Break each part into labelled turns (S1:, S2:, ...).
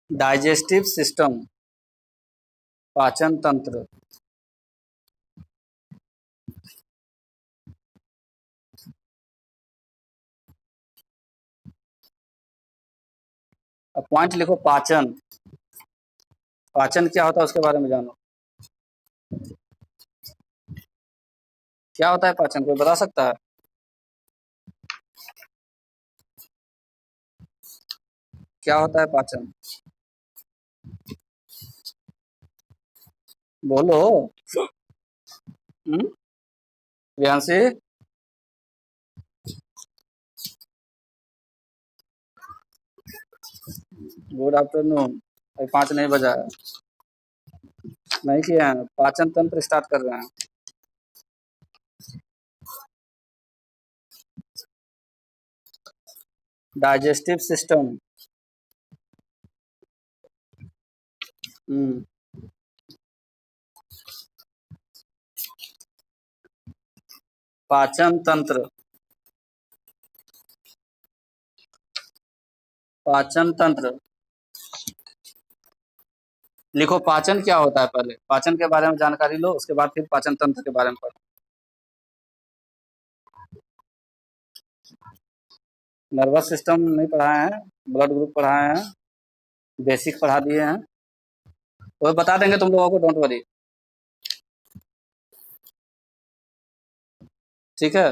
S1: Digestive system, पाचन तंत्र। अब पॉइंट लिखो पाचन। पाचन क्या होता है उसके बारे में जानो। क्या होता है पाचन, कोई बता सकता है? क्या होता है पाचन? बोलो। व्यांशी। Good afternoon. अभी 5 नहीं बजा है। नहीं किया है, पाचन तंत्र स्टार्ट कर रहे हैं। Digestive system. हम्म। पाचन तंत्र। पाचन तंत्र। लिखो पाचन क्या होता है, पहले पाचन के बारे में जानकारी लो, उसके बाद फिर पाचन तंत्र के बारे में पढ़ो। नर्वस सिस्टम नहीं पढ़ाए हैं, ब्लड ग्रुप पढ़ाए हैं, बेसिक पढ़ा दिए हैं, वो बता देंगे तुम लोगों को, डोंट वरी। ठीक है।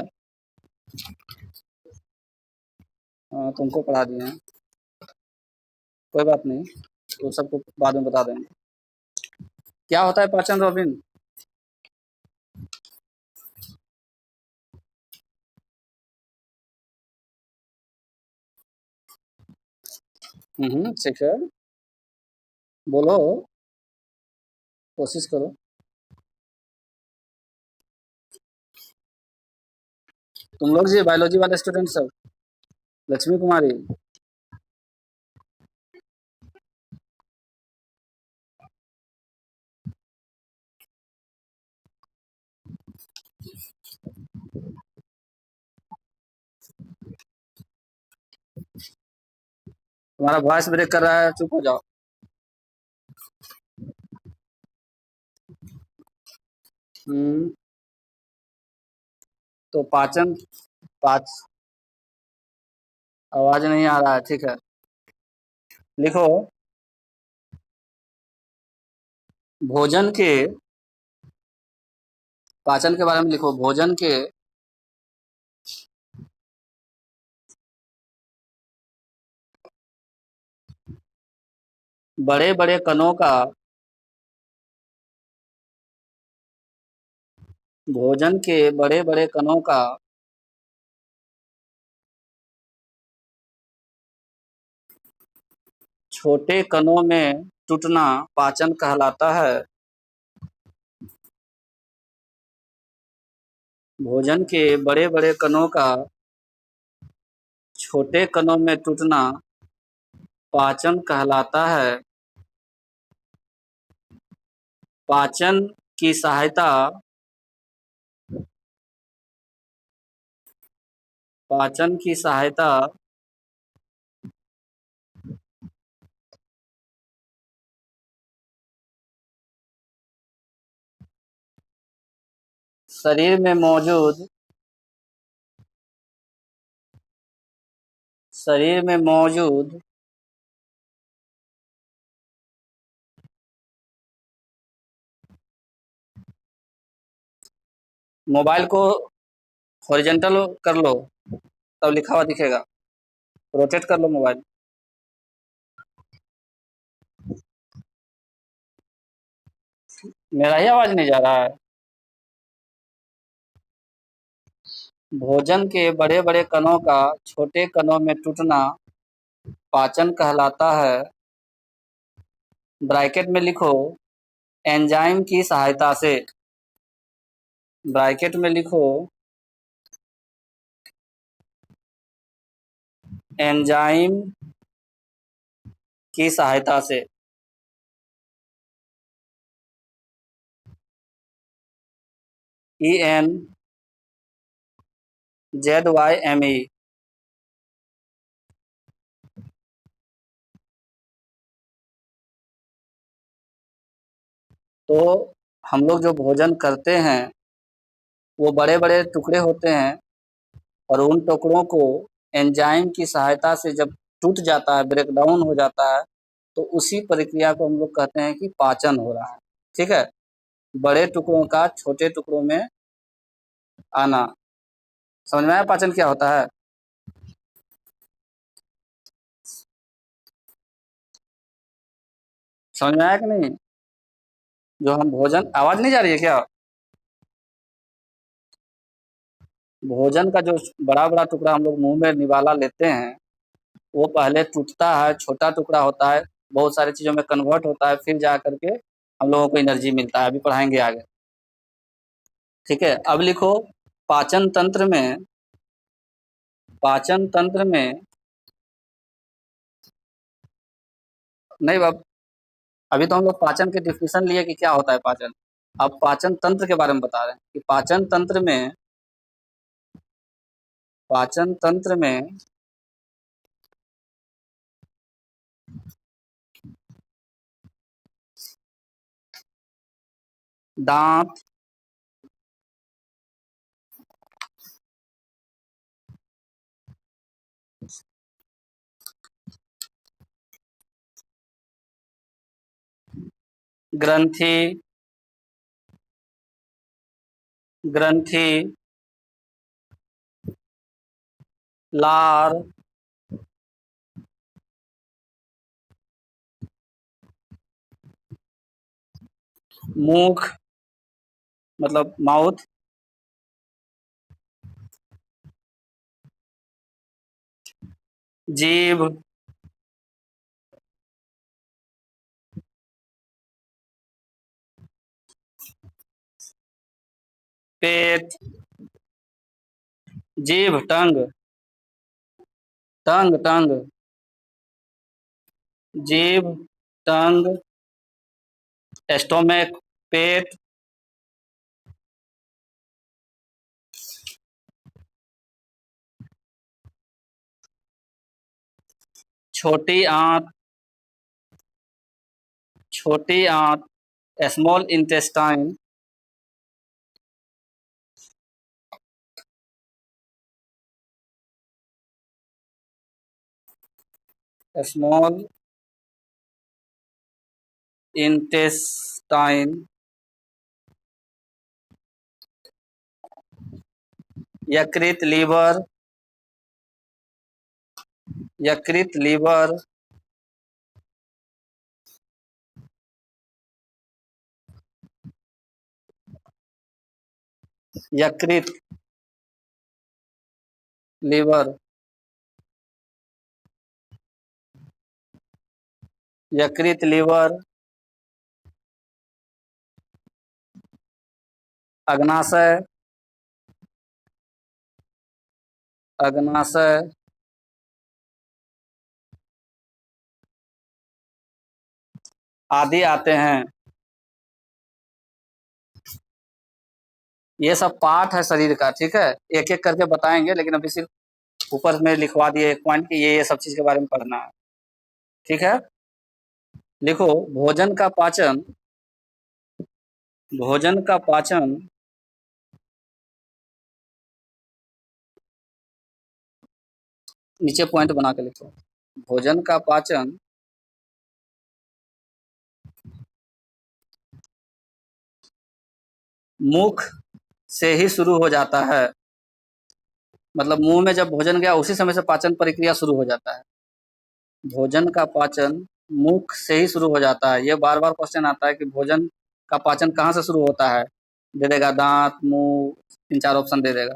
S1: हाँ, तुमको पढ़ा दिए हैं, कोई बात नहीं, तो सबको बाद में बता देंगे। क्या होता है पाचन, रॉबिन? ठीक है, बोलो, कोशिश करो। तुम लोग जी बायोलॉजी वाले स्टूडेंट सब। लक्ष्मी कुमारी। तुम्हारा वॉइस ब्रेक कर रहा है, चुप हो जाओ। हम्म। तो पाचन, पाच आवाज नहीं आ रहा है, ठीक है। लिखो भोजन के, पाचन के बारे में लिखो, भोजन के बड़े बड़े कणों का, भोजन के बड़े बड़े कणों का छोटे कणों में टूटना पाचन कहलाता है। भोजन के बड़े बड़े कणों का छोटे कणों में टूटना पाचन कहलाता है। पाचन की सहायता, पाचन की सहायता शरीर में मौजूद, शरीर में मौजूद मोबाइल को हॉरिजॉन्टल कर लो, तब लिखा हुआ दिखेगा। रोटेट कर लो मोबाइल। मेरा ही आवाज नहीं जा रहा है? भोजन के बड़े बड़े कणों का छोटे कणों में टूटना पाचन कहलाता है। ब्रैकेट में लिखो एंजाइम की सहायता से। ब्रैकेट में लिखो एंजाइम की सहायता से। ENZYME। तो हम लोग जो भोजन करते हैं वो बड़े बड़े टुकड़े होते हैं, और उन टुकड़ों को एंजाइम की सहायता से जब टूट जाता है, ब्रेक डाउन हो जाता है, तो उसी प्रक्रिया को हम लोग कहते हैं कि पाचन हो रहा है। ठीक है, बड़े टुकड़ों का छोटे टुकड़ों में आना। समझ में आया पाचन क्या होता है? समझ में आया कि नहीं? जो हम भोजन, आवाज नहीं जा रही है क्या? भोजन का जो बड़ा बड़ा टुकड़ा हम लोग मुंह में निवाला लेते हैं, वो पहले टूटता है, छोटा टुकड़ा होता है, बहुत सारी चीजों में कन्वर्ट होता है, फिर जा करके हम लोगों को एनर्जी मिलता है। अभी पढ़ाएंगे आगे। ठीक है, अब लिखो पाचन तंत्र में, पाचन तंत्र में नहीं बाब, अभी तो हम लोग पाचन के डिफिनेशन लिए कि क्या होता है पाचन। अब पाचन तंत्र के बारे में बता रहे हैं कि पाचन तंत्र में, पाचन तंत्र में दांत, ग्रंथि, ग्रंथि, लार, मुख मतलब माउथ, जीभ, पेट, जीभ, टंग, टंग, टंग, जीभ, टंग, स्टोमक, पेट, छोटी आंत, छोटी आंत, स्मॉल इंटेस्टाइन, स्मॉल इंटेस्टाइन, यकृत, लीवर, यकृत, लीवर, यकृत, लीवर, यकृत, लीवर, अग्नाशय, अग्नाशय, आदि आते हैं। ये सब पार्ट है शरीर का। ठीक है, एक एक करके बताएंगे, लेकिन अभी सिर्फ ऊपर में लिखवा दिए एक पॉइंट कि ये सब चीज के बारे में पढ़ना है। ठीक है, लिखो भोजन का पाचन, भोजन का पाचन नीचे पॉइंट बना के लिखो। भोजन का पाचन मुख से ही शुरू हो जाता है। मतलब मुंह में जब भोजन गया उसी समय से पाचन प्रक्रिया शुरू हो जाता है। भोजन का पाचन मुख से ही शुरू हो जाता है। ये बार बार क्वेश्चन आता है कि भोजन का पाचन कहाँ से शुरू होता है। दे देगा दांत, मुंह, तीन चार ऑप्शन दे देगा।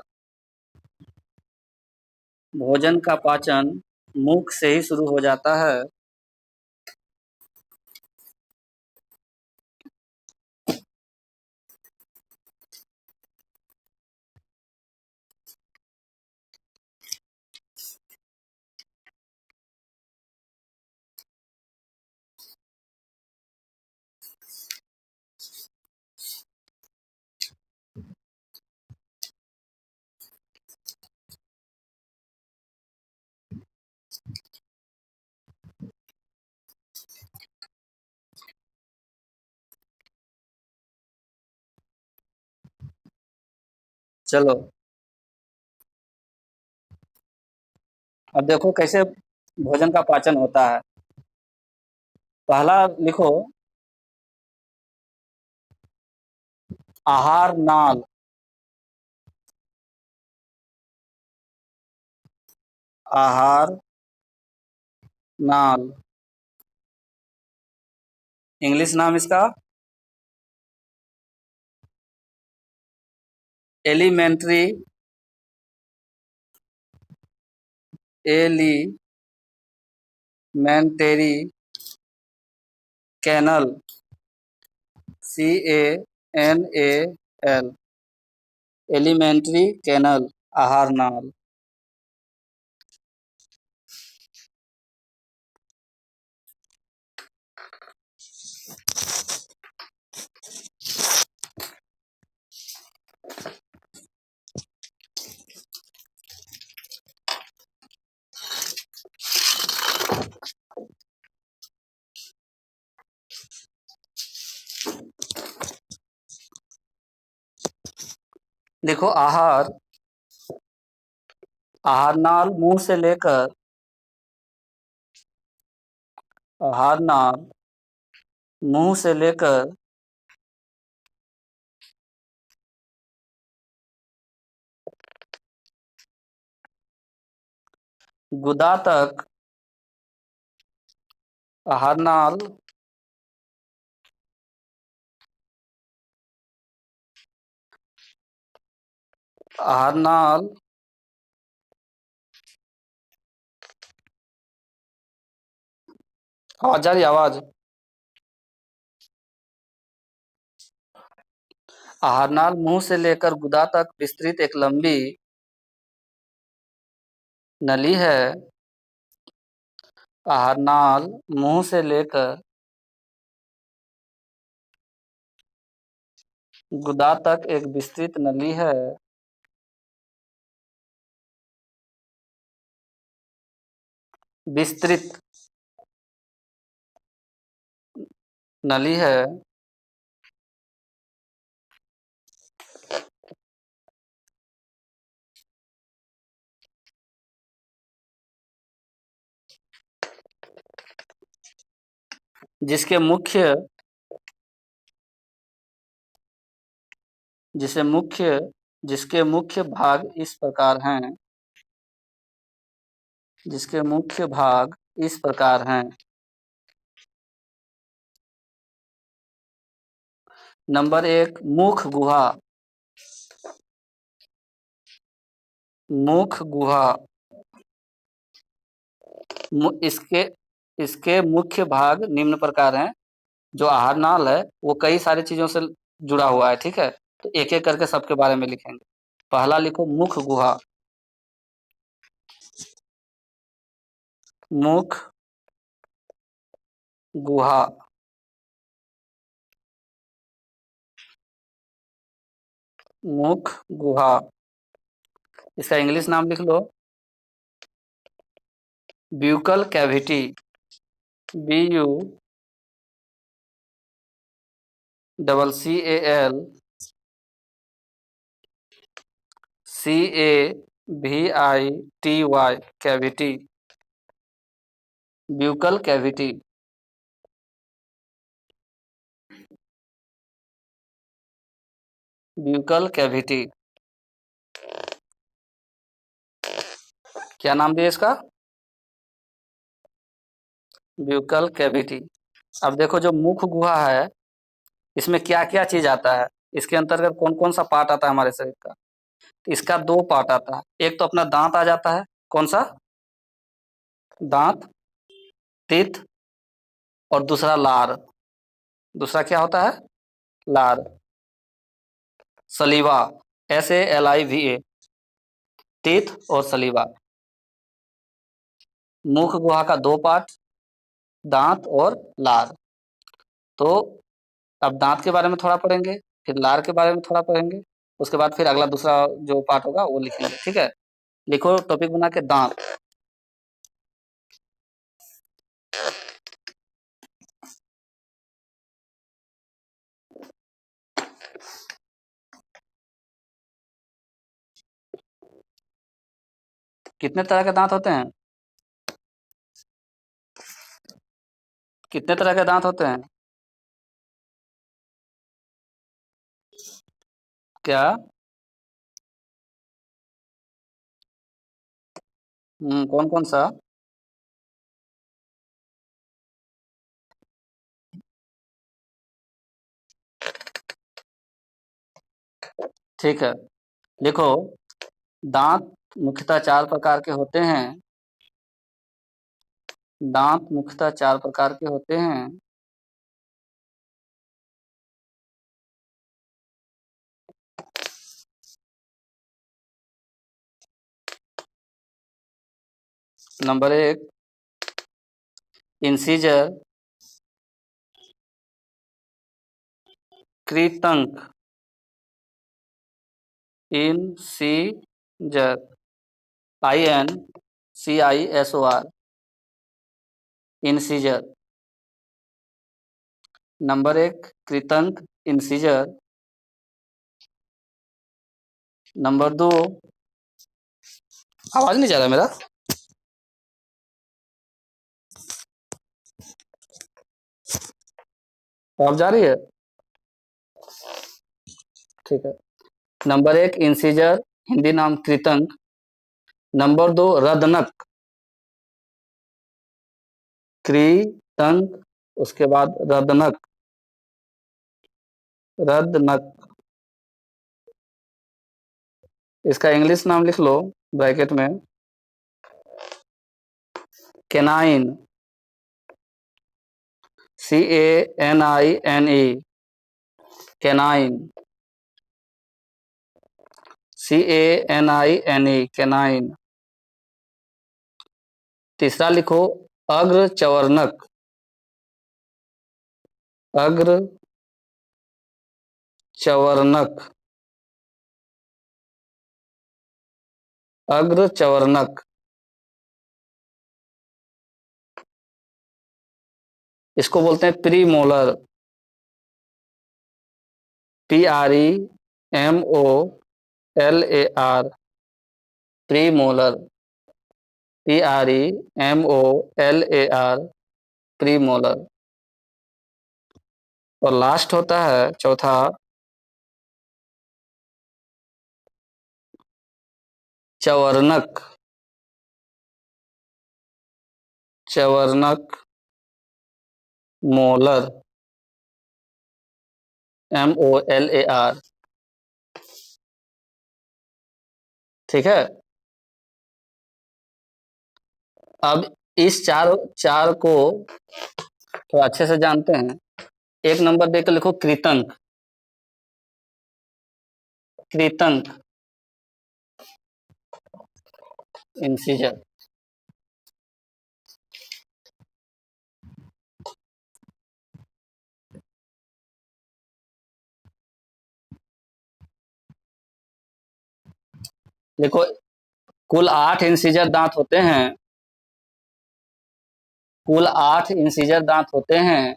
S1: भोजन का पाचन मुख से ही शुरू हो जाता है। चलो अब देखो कैसे भोजन का पाचन होता है। पहला लिखो, आहार नाल। आहार नाल, इंग्लिश नाम इसका elementary, elementary canal, CANAL, elementary canal, आहार नाल। देखो आहार, आहार नाल मुंह से लेकर, आहार नाल मुंह से लेकर गुदा तक, आहार नाल आहार नाल आवाज आ रही है? आवाज। आहार नाल मुंह से लेकर गुदा तक विस्तृत एक लंबी नली है। आहार नाल मुंह से लेकर गुदा तक एक विस्तृत नली है। विस्तृत नली है जिसके मुख्य जिसे मुख्य जिसके मुख्य भाग इस प्रकार हैं। जिसके मुख्य भाग इस प्रकार हैं। नंबर 1, मुख गुहा। मुख गुहा, इसके इसके मुख्य भाग निम्न प्रकार हैं। जो आहार नाल है वो कई सारी चीजों से जुड़ा हुआ है, ठीक है। तो एक एक करके सबके बारे में लिखेंगे। पहला लिखो मुख गुहा। मुख गुहा, मुख गुहा, इसका इंग्लिश नाम लिख लो, buccal cavity. BUCCAL CAVITY, cavity, buccal cavity. Buccal cavity, क्या नाम दिया इसका? Buccal cavity. अब देखो जो मुख गुहा है इसमें क्या क्या चीज आता है, इसके अंतर्गत कौन कौन सा पार्ट आता है हमारे शरीर का। तो इसका दो पार्ट आता है, एक तो अपना दांत आ जाता है। कौन सा? दांत, टीथ। और दूसरा लार। दूसरा क्या होता है? लार। सलीवा, SALIVA, टीथ और सलीवा। मुख गुहा का दो पार्ट, दांत और लार। तो अब दांत के बारे में थोड़ा पढ़ेंगे, फिर लार के बारे में थोड़ा पढ़ेंगे, उसके बाद फिर अगला दूसरा जो पार्ट होगा वो लिखेंगे, ठीक है। लिखो टॉपिक बना के, दांत। कितने तरह के दांत होते हैं? कितने तरह के दांत होते हैं? क्या? कौन कौन सा? ठीक है, लिखो। दांत मुख्यतः चार प्रकार के होते हैं। दांत मुख्यतः चार प्रकार के होते हैं। नंबर एक, इंसीजर, कृतंक। Incisor, INCISOR, incisor. नंबर एक, कृतंक, इंसीजर। नंबर दो, आवाज नहीं जा रहा मेरा? आवाज जा रही है? ठीक है। नंबर एक, इंसीजर, हिंदी नाम कृतंक। नंबर दो, रदनक। कृतंक, उसके बाद रदनक। रदनक, इसका इंग्लिश नाम लिख लो ब्रैकेट में। Canine, CANINE, canine. CANINE, canine. तीसरा लिखो, अग्रचवर्णक। अग्रचवर्णक, अग्रचवर्णक। इसको बोलते हैं premolar. PREMOLAR, premolar. PREMOLAR, premolar. और लास्ट होता है चौथा, चवर्णक। चवर्णक मोलर, MOLAR। ठीक है। अब इस चार चार को थोड़ा अच्छे से जानते हैं। एक नंबर देकर लिखो, कृतंक। कृतंक, इंसीजर। देखो, कुल 8 इंसीजर दांत होते हैं। कुल 8 इंसीजर दांत होते हैं।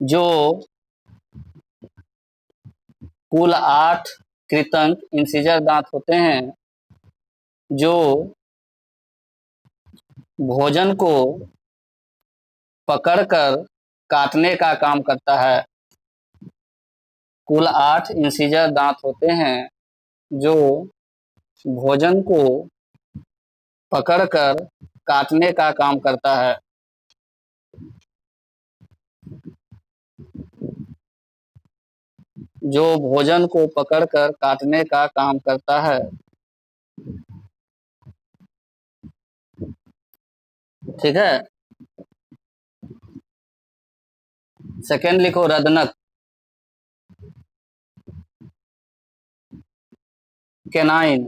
S1: जो कुल 8 कृतंक इंसीजर दांत होते हैं, जो भोजन को पकड़कर काटने का काम करता है। कुल 8 इंसीजर दांत होते हैं, जो भोजन को पकड़कर काटने का काम करता है। जो भोजन को पकड़कर काटने का काम करता है। ठीक है। सेकंड लिखो, रदनक। केनाइन।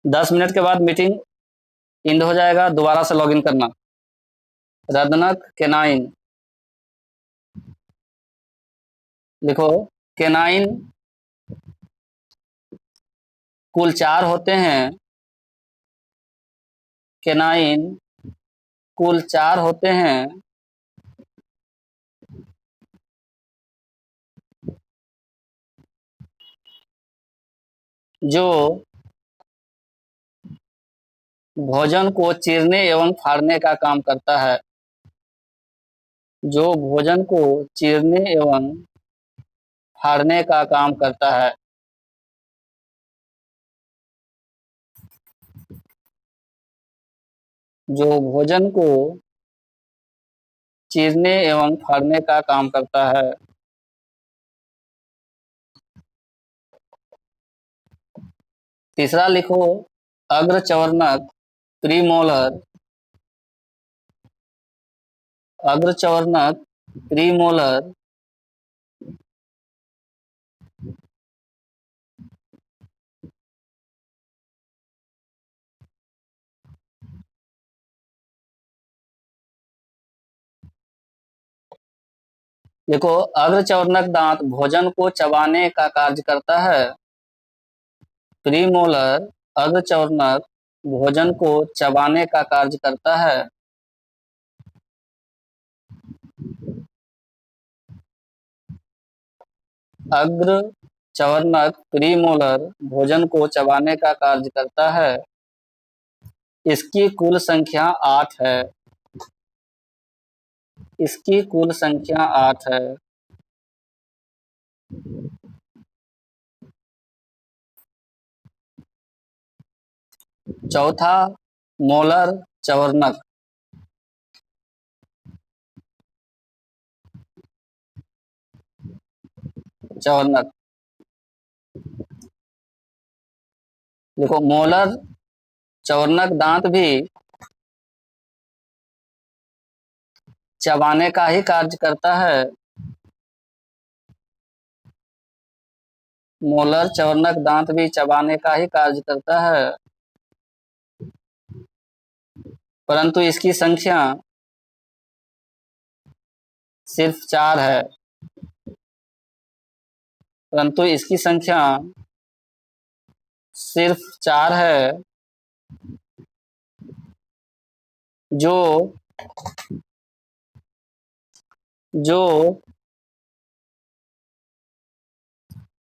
S1: 10 मिनट के बाद मीटिंग एंड हो जाएगा, दोबारा से लॉगिन करना। रदनक, केनाइन। लिखो, केनाइन कुल 4 होते हैं। केनाइन कुल 4 होते हैं जो भोजन को चीरने एवं फाड़ने का काम करता है। जो भोजन को चीरने एवं फाड़ने का काम करता है। जो भोजन को चीरने एवं फाड़ने का काम करता है। तीसरा लिखो, अग्रचवर्णक प्रीमोलर। अग्रचवर्णक प्रीमोलर देखो, अग्रचवर्णक दांत भोजन को चबाने का कार्य करता है। प्रीमोलर अग्रचवर्णक भोजन को चबाने का कार्य करता है। अग्रचवर्णक प्रीमोलर भोजन को चबाने का कार्य करता है। इसकी कुल संख्या 8 है। इसकी कुल संख्या 8 है। चौथा, मोलर चवर्णक। चवर्णक देखो, मोलर चवर्णक दांत भी चबाने का ही कार्य करता है। मोलर चवर्णक दांत भी चबाने का ही कार्य करता है, परंतु इसकी संख्या सिर्फ 4 है। परंतु इसकी संख्या सिर्फ 4 है, जो जो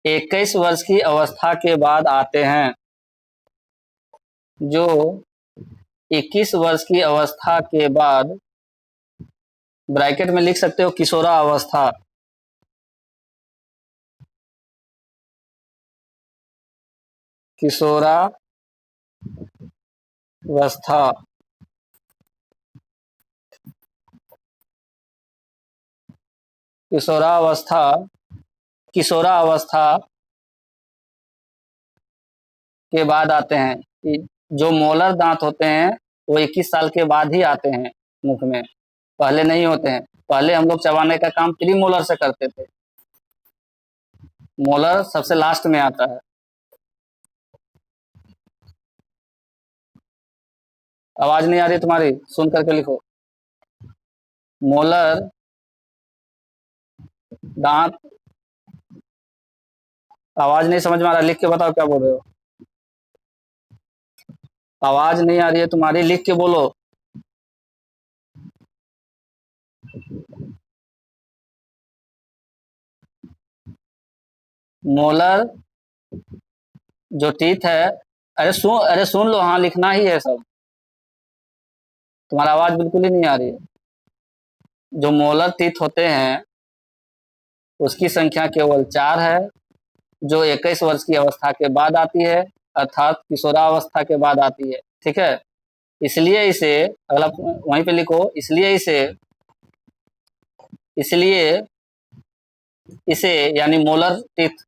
S1: 21 वर्ष की अवस्था के बाद आते हैं। जो 21 वर्ष की अवस्था के बाद, ब्रैकेट में लिख सकते हो किशोरावस्था। किशोरावस्था। किशोरावस्था किशोरावस्था के बाद आते हैं। जो मोलर दांत होते हैं वो 21 साल के बाद ही आते हैं मुख में, पहले नहीं होते हैं। पहले हम लोग चबाने का काम प्री मोलर से करते थे। मोलर सबसे लास्ट में आता है। आवाज नहीं आ रही तुम्हारी? सुन करके लिखो। मोलर दांत। आवाज नहीं समझ में आ रहा, लिख के बताओ क्या बोल रहे हो। आवाज नहीं आ रही है तुम्हारी, लिख के बोलो। मोलर जो टीथ है, अरे सुन लो, हाँ लिखना ही है सब। तुम्हारा आवाज बिल्कुल ही नहीं आ रही है। जो मोलर टीथ होते हैं उसकी संख्या केवल 4 है, जो 21 वर्ष की अवस्था के बाद आती है, अर्थात किशोरावस्था के बाद आती है। ठीक है, इसलिए इसे, अगला वहीं पे लिखो, इसलिए इसे यानी मोलर टीथ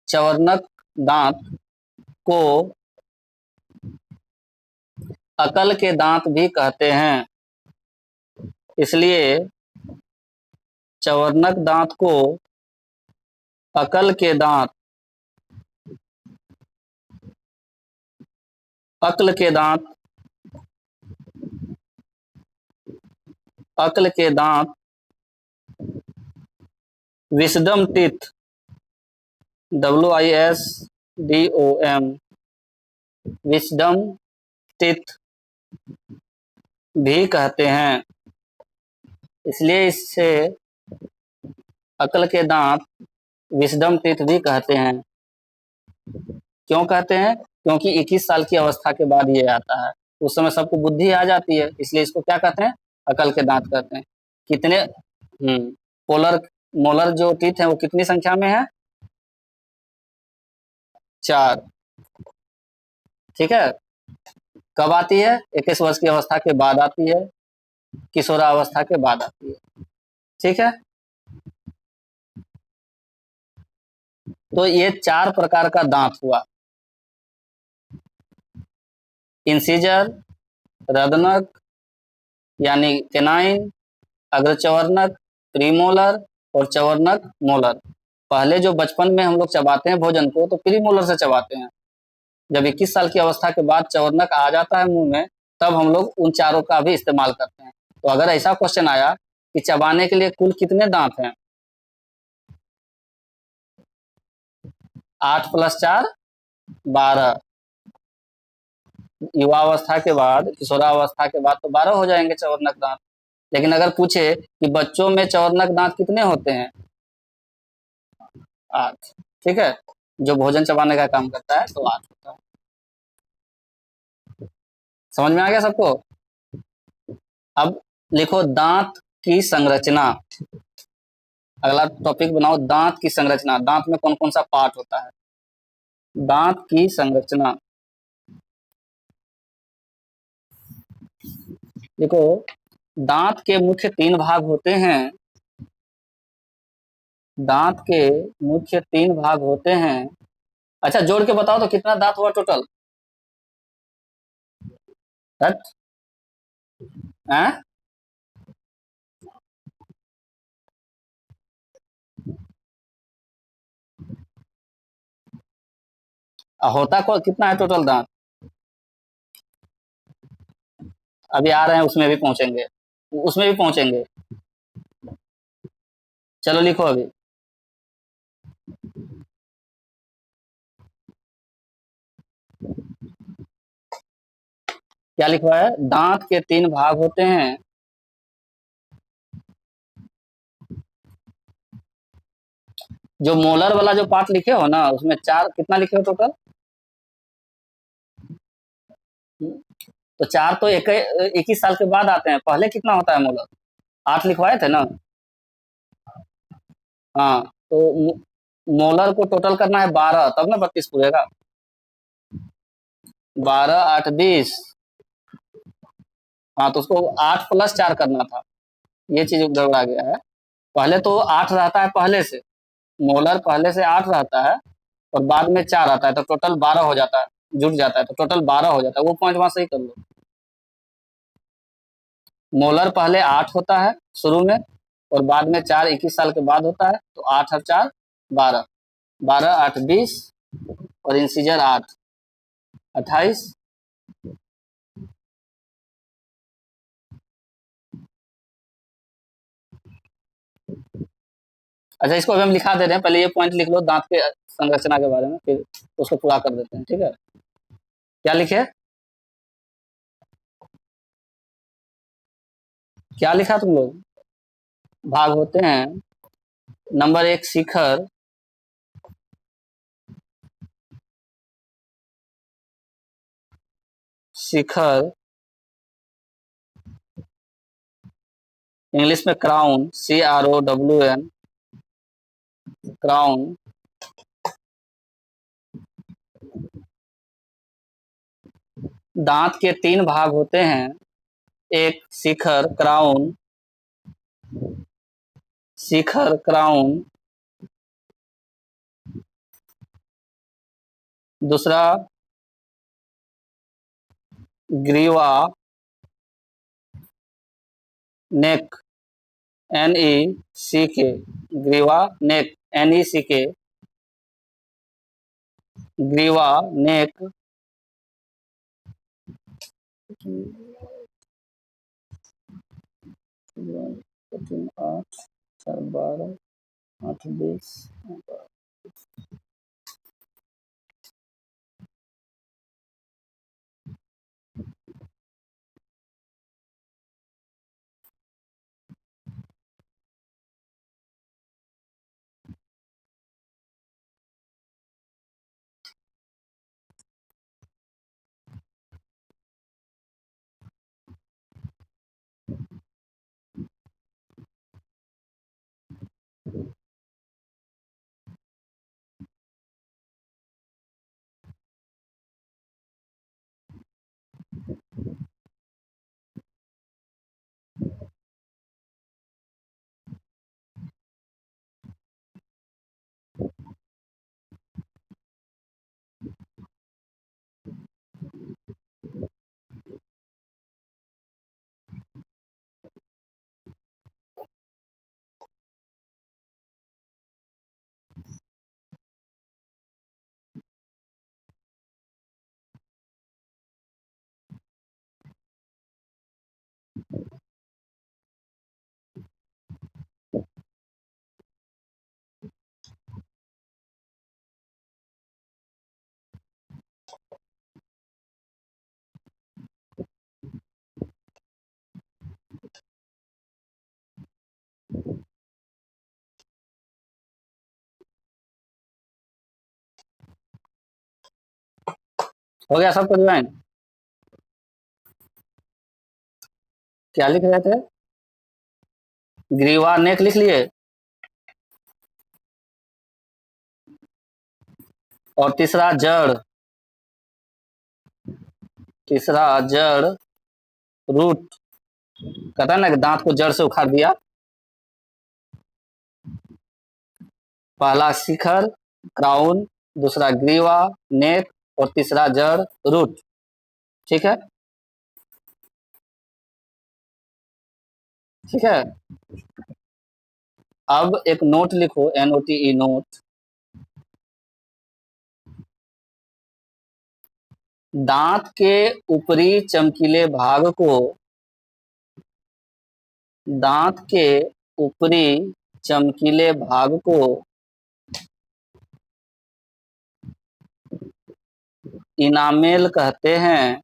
S1: चवर्णक दांत को अकल के दांत भी कहते हैं। इसलिए चवर्णक दांत को अकल के दांत अक्ल के दांत अक्ल के दांत wisdom teeth, WISDOM, wisdom teeth भी कहते हैं। इसलिए इससे अक्ल के दांत विजडम टीथ भी कहते हैं। क्यों कहते हैं? क्योंकि 21 साल की अवस्था के बाद ये आता है, उस समय सबको बुद्धि आ जाती है, इसलिए इसको क्या कहते हैं? अकल के दांत कहते हैं। कितने पोलर मोलर जो टीथ है वो कितनी संख्या में है? 4। ठीक है। कब आती है? 21 वर्ष की अवस्था के बाद आती है, किशोरावस्था के बाद आती है। ठीक है। तो ये 4 प्रकार का दांत हुआ: इंसीजर, रदनक यानी केनाइन, अग्रचवर्णक, प्रीमोलर और चवर्णक मोलर। पहले जो बचपन में हम लोग चबाते हैं भोजन को तो प्रीमोलर से चबाते हैं। जब 21 साल की अवस्था के बाद चवर्णक आ जाता है मुंह में, तब हम लोग उन चारों का भी इस्तेमाल करते हैं। तो अगर ऐसा क्वेश्चन आया कि चबाने के लिए कुल कितने दांत हैं, 8 + 4 12। युवावस्था के बाद, किशोरावस्था के बाद तो 12 हो जाएंगे चवर्णक दांत। लेकिन अगर पूछे कि बच्चों में चवर्णक दांत कितने होते हैं, 8। ठीक है। जो भोजन चबाने का काम करता है तो 8 होता है। समझ में आ गया सबको? अब लिखो दांत की संरचना। अगला टॉपिक बनाओ दांत की संरचना। दांत में कौन कौन सा पार्ट होता है? दांत की संरचना। देखो, दांत के मुख्य 3 भाग होते हैं। दांत के मुख्य 3 भाग होते हैं। अच्छा, जोड़ के बताओ तो कितना दांत हुआ टोटल? हट। हैं? होता को कितना है टोटल दांत? अभी आ रहे हैं, उसमें भी पहुंचेंगे, उसमें भी पहुंचेंगे। चलो लिखो अभी। क्या लिखवा है? दांत के 3 भाग होते हैं। जो मोलर वाला जो पार्ट लिखे हो ना, उसमें 4 कितना लिखे हो टोटल? तो 4 तो 21 साल के बाद आते हैं, पहले कितना होता है मोलर? 8 लिखवाए थे ना? हाँ, तो मोलर को टोटल करना है 12, तब ना 32 पूरेगा। 12 8 20। हाँ, तो उसको 8 + 4 करना था। ये चीज गड़बड़ा गया है। पहले तो 8 रहता है पहले से, मोलर पहले से 8 रहता है और बाद में 4 आता है, तो टोटल 12 हो जाता है, जुट जाता है, तो टोटल 12 हो जाता है। वो पॉइंट वहां सही कर लो। मोलर पहले 8 होता है शुरू में, और बाद में 4 21 साल के बाद होता है, तो 8 और 4 12। 12 8 20 और इंसीजर 8 28। अच्छा, इसको अभी हम लिखा दे रहे हैं, पहले ये पॉइंट लिख लो दांत के संरचना के बारे में, फिर उसको पूरा कर देते हैं। ठीक है। क्या लिखे? क्या लिखा तुम लोग? भाग होते हैं। नंबर 1 शिखर। शिखर, इंग्लिश में क्राउन, CROWN, क्राउन। दांत के 3 भाग होते हैं। एक शिखर क्राउन, शिखर क्राउन। दूसरा ग्रीवा, नेक, NECK, ग्रीवा नेक, NECK, ग्रीवा नेक। 8 4 12 8 20। हो गया सबको ज्वाइन? क्या लिख रहे थे? ग्रीवा नेक लिख लिए। और तीसरा जड़, तीसरा जड़ रूट, कहता है ना कि दांत को जड़ से उखाड़ दिया। पहला शिखर क्राउन, दूसरा ग्रीवा नेक, और तीसरा जड़ रूट। ठीक है, ठीक है। अब एक नोट लिखो, NOTE नोट। दांत के ऊपरी चमकीले भाग को, दांत के ऊपरी चमकीले भाग को इनामेल कहते हैं।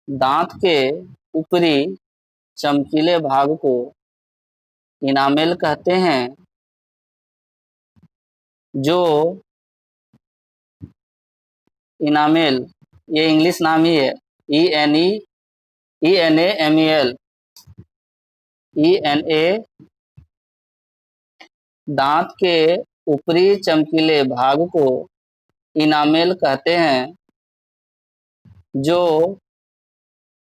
S1: दांत के ऊपरी चमकीले भाग को इनामेल कहते हैं, जो इनामेल, ये इंग्लिश नाम ही है, ENAMEL, दांत के ऊपरी चमकीले भाग को इनामेल कहते हैं, जो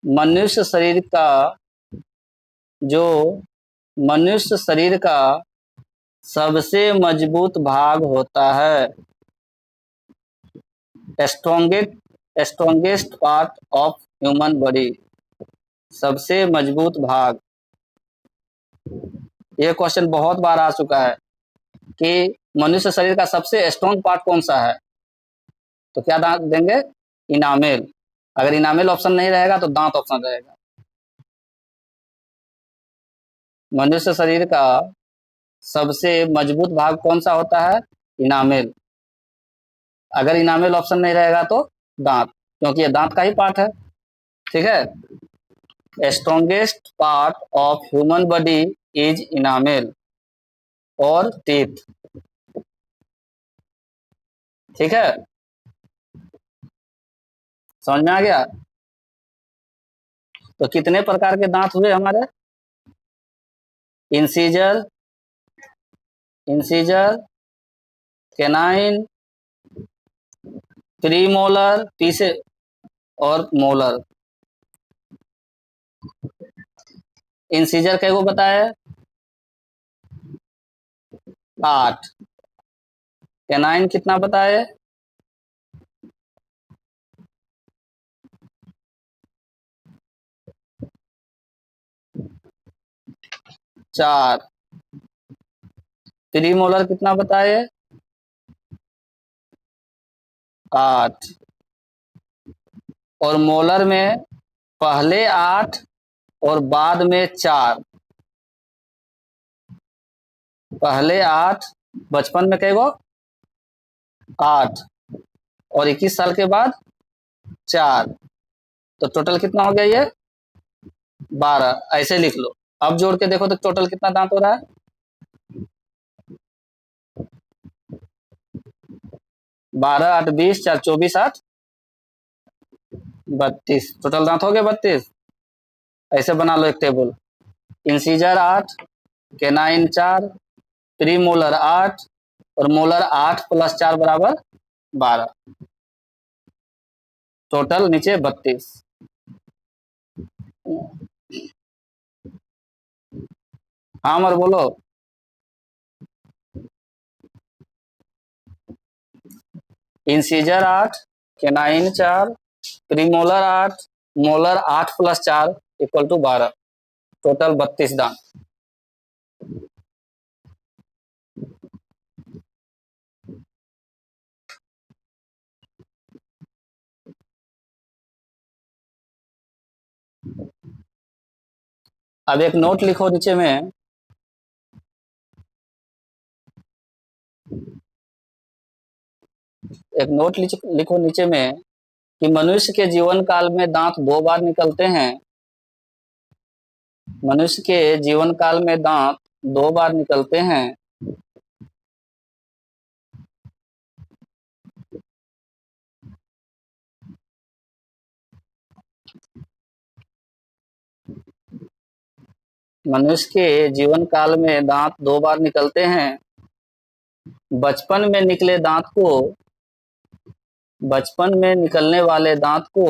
S1: मनुष्य शरीर का, जो मनुष्य शरीर का सबसे मजबूत भाग होता है। Strongest part of human body, सबसे मजबूत भाग। ये क्वेश्चन बहुत बार आ चुका है कि मनुष्य शरीर का सबसे स्ट्रॉन्ग पार्ट कौन सा है, तो क्या दांत देंगे? इनामेल। अगर इनामेल ऑप्शन नहीं रहेगा तो दांत ऑप्शन रहेगा। मनुष्य शरीर का सबसे मजबूत भाग कौन सा होता है? इनामेल। अगर इनामेल ऑप्शन नहीं रहेगा तो दांत, क्योंकि ये दांत का ही पार्ट है। ठीक है, strongest part of human body is enamel और टीथ। ठीक है, समझ में आ गया? तो कितने प्रकार के दांत हुए हमारे? इंसीजर, इंसीजर, कैनाइन, प्रीमोलर, पीछे, और मोलर। इंसीजर कई को बताया? 8। कैनाइन कितना बताए? 4। प्रीमोलर कितना बताए? 8। और मोलर में पहले 8 और बाद में 4। पहले 8, बचपन में कई गो? 8, और 21 साल के बाद 4, तो टोटल कितना हो गया ये? 12। ऐसे लिख लो। अब जोड़ के देखो तो टोटल कितना दांत हो रहा है? 12 8 20, 4 24, 8 32। टोटल दांत हो गए 32। ऐसे बना लो एक टेबल। इंसीजर 8, कैनाइन 4, प्रीमोलर 8, और मोलर 8 + 4 बराबर 12। टोटल नीचे 32। हाँ मर बोलो। Incisor 8, canine 4, premolar 8, molar 8 + 4 = 12। Total 32 दांत। अब एक नोट लिखो नीचे में, एक नोट लिखो नीचे में कि मनुष्य के जीवन काल में दांत 2 बार निकलते हैं। मनुष्य के जीवन काल में दांत 2 बार निकलते हैं। मनुष्य के जीवन काल में दांत 2 बार निकलते हैं। बचपन में निकले दांत को बचपन में निकलने वाले दांत को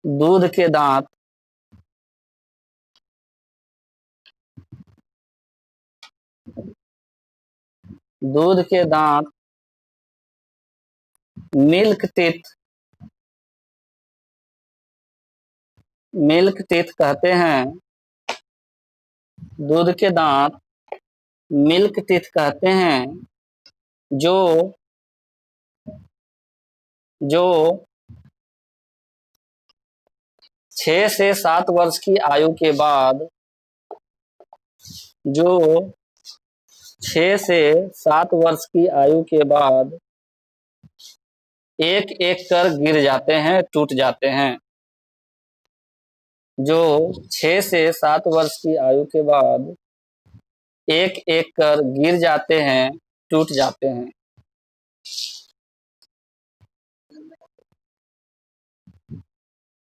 S1: दूध के दांत दूध के दांत मिल्क टीथ कहते हैं। दूध के दांत मिल्क टीथ कहते हैं, जो जो 6 से 7 वर्ष की आयु के बाद जो 6 से 7 वर्ष की आयु के बाद एक एक कर गिर जाते हैं, टूट जाते हैं। जो 6 से 7 वर्ष की आयु के बाद एक एक कर गिर जाते हैं, टूट जाते हैं।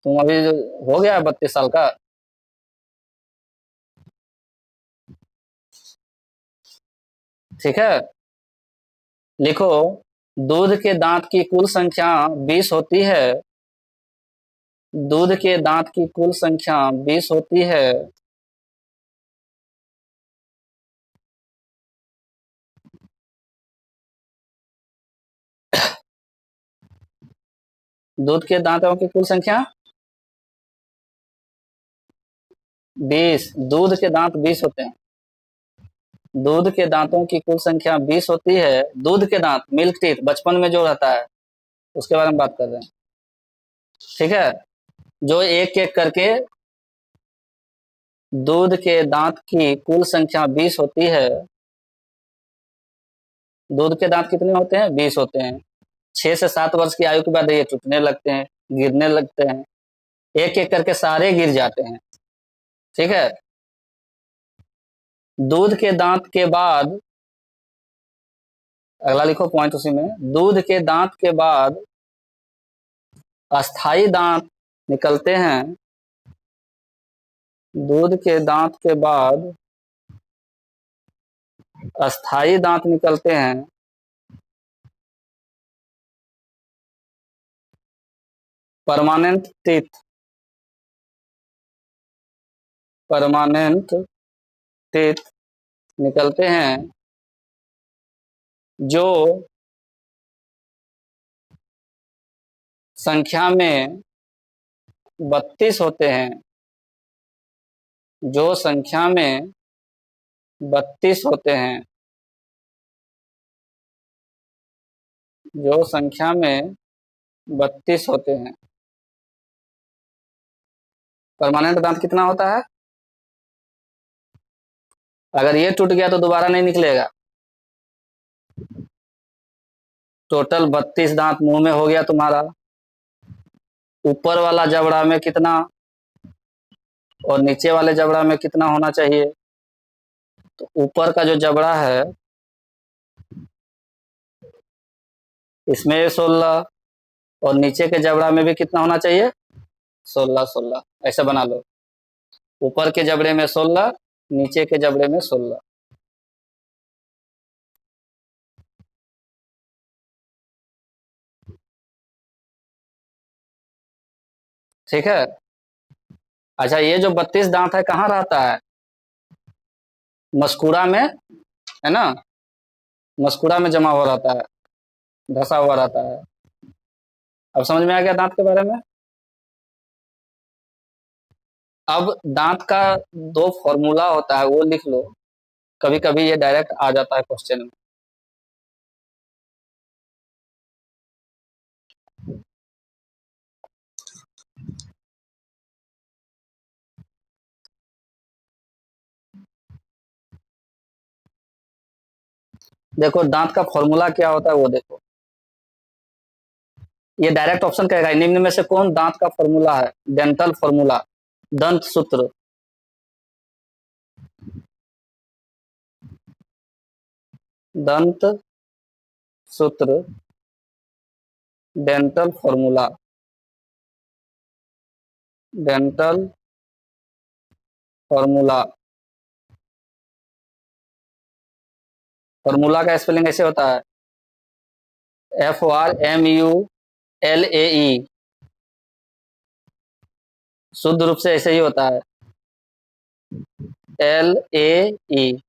S1: तुम अभी हो गया 32 साल का। ठीक है, लिखो। दूध के दांत की कुल संख्या 20 होती है। दूध के दांत की कुल संख्या 20 होती है। दूध के दांतों की कुल संख्या 20। दूध के दांत 20 होते हैं। दूध के दांतों की कुल संख्या 20 होती है। दूध के दांत मिल्क टीथ बचपन में जो रहता है उसके बारे में बात कर रहे हैं। ठीक है, जो एक एक करके दूध के दांत की कुल संख्या 20 होती है। दूध के दांत कितने होते हैं? 20 होते हैं। 6 से 7 वर्ष की आयु के बाद ये टूटने लगते हैं, गिरने लगते हैं। एक एक करके सारे गिर जाते हैं। ठीक है, दूध के दांत के बाद अगला लिखो पॉइंट उसी में। दूध के दांत के बाद अस्थाई दांत निकलते हैं। दूध के दांत के बाद अस्थाई दांत निकलते हैं। परमानेंट टीथ निकलते हैं, जो संख्या में 32 होते हैं। जो संख्या में 32 होते हैं। जो संख्या में 32 होते हैं। परमानेंट दांत कितना होता है? अगर ये टूट गया तो दोबारा नहीं निकलेगा। टोटल 32 दांत मुंह में हो गया तुम्हारा। ऊपर वाला जबड़ा में कितना और नीचे वाले जबड़ा में कितना होना चाहिए? तो ऊपर का जो जबड़ा है इसमें 16 और नीचे के जबड़ा में भी कितना होना चाहिए? 16 16। ऐसा बना लो, ऊपर के जबड़े में 16, नीचे के जबड़े में 16। ठीक है। अच्छा, ये जो 32 दांत है कहाँ रहता है? मस्कुड़ा में, है ना? मस्कुड़ा में जमा हुआ रहता है, धसा हुआ रहता है। अब समझ में आ गया दांत के बारे में? अब दांत का 2 फॉर्मूला होता है, वो लिख लो। कभी कभी ये डायरेक्ट आ जाता है क्वेश्चन में। देखो दांत का फॉर्मूला क्या होता है वो देखो। ये डायरेक्ट ऑप्शन कहेगा निम्न में से कौन दांत का फॉर्मूला है? डेंटल फॉर्मूला, दंत सूत्र। दंत सूत्र, dental formula, dental formula. Formula का स्पेलिंग ऐसे होता है, FORMULAE। शुद्ध रूप से ऐसे ही होता है, LAE।